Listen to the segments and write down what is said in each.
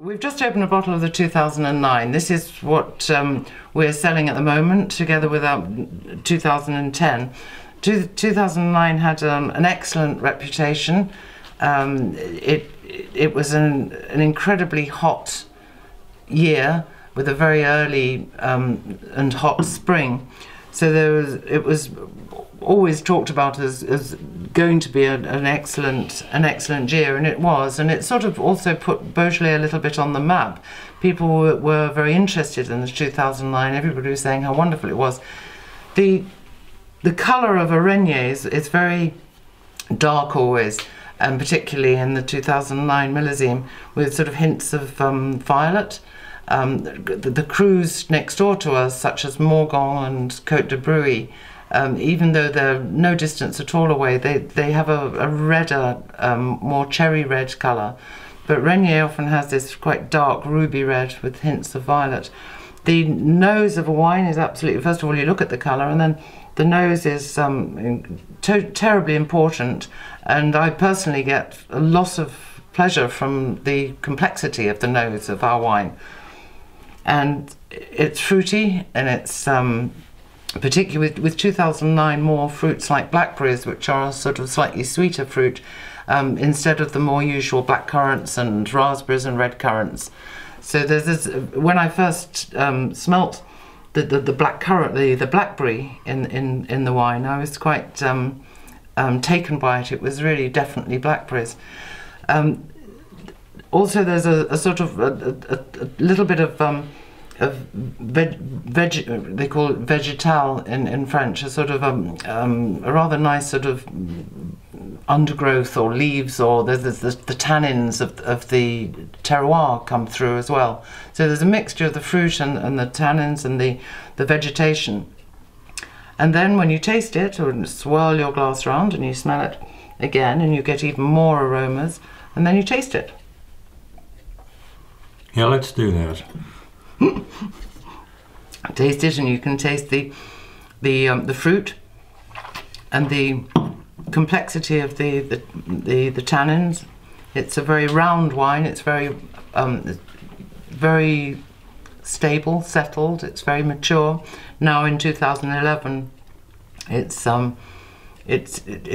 We've just opened a bottle of the 2009. This is what we're selling at the moment, together with our 2010. 2009 had an excellent reputation. It was an incredibly hot year with a very early and hot spring. So it was always talked about as going to be an excellent year, and it was. And it sort of also put Beaujolais a little bit on the map. People were very interested in the 2009. Everybody was saying how wonderful it was. The colour of a Renier is very dark always, and particularly in the 2009 millésime, with sort of hints of violet. The crus next door to us, such as Morgon and Côte de Bruy, even though they're no distance at all away, they have a redder, more cherry red colour. But Renier often has this quite dark ruby red with hints of violet. The nose of a wine is absolutely, first of all you look at the colour, and then the nose is terribly important, and I personally get a lot of pleasure from the complexity of the nose of our wine. And it's fruity, and it's particularly with 2009 more fruits like blackberries, which are a sort of slightly sweeter fruit, instead of the more usual black currants and raspberries and red currants. So there's this, when I first smelt the black currant, the blackberry in the wine, I was quite taken by it. It was really definitely blackberries. Also, there's a sort of a little bit of they call it végétal in French, a sort of a rather nice sort of undergrowth or leaves, or there's the tannins of the terroir come through as well. So there's a mixture of the fruit and the tannins and the vegetation. And then when you taste it, or swirl your glass around and you smell it again, and you get even more aromas, and then you taste it. Yeah, let's do that. Taste it, and you can taste the fruit and the complexity of the tannins. It's a very round wine. It's very very stable, settled. It's very mature. Now in 2011, it's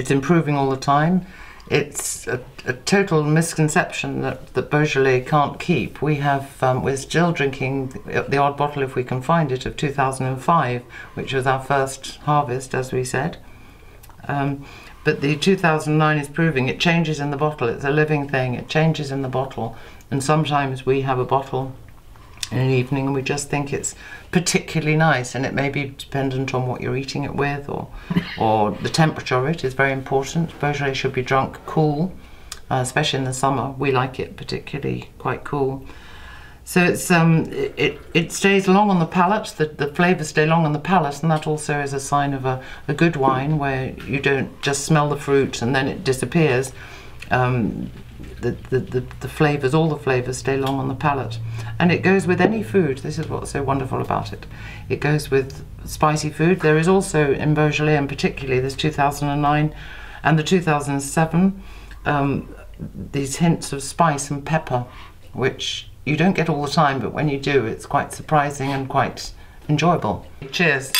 improving all the time. It's a total misconception that Beaujolais can't keep. We're still drinking the odd bottle, if we can find it, of 2005, which was our first harvest, as we said. But the 2009 is proving it changes in the bottle. It's a living thing. It changes in the bottle. And sometimes we have a bottle in an evening and we just think it's particularly nice, and it may be dependent on what you're eating it with, or the temperature of it is very important. Beaujolais should be drunk cool, especially in the summer. We like it particularly quite cool. So it's it stays long on the palate. The flavours stay long on the palate, and that also is a sign of a good wine, where you don't just smell the fruit and then it disappears. The flavours, all the flavours stay long on the palate. And it goes with any food. This is what's so wonderful about it. It goes with spicy food. There is also in Beaujolais, and particularly this 2009 and the 2007, these hints of spice and pepper, which you don't get all the time, but when you do, it's quite surprising and quite enjoyable. Cheers.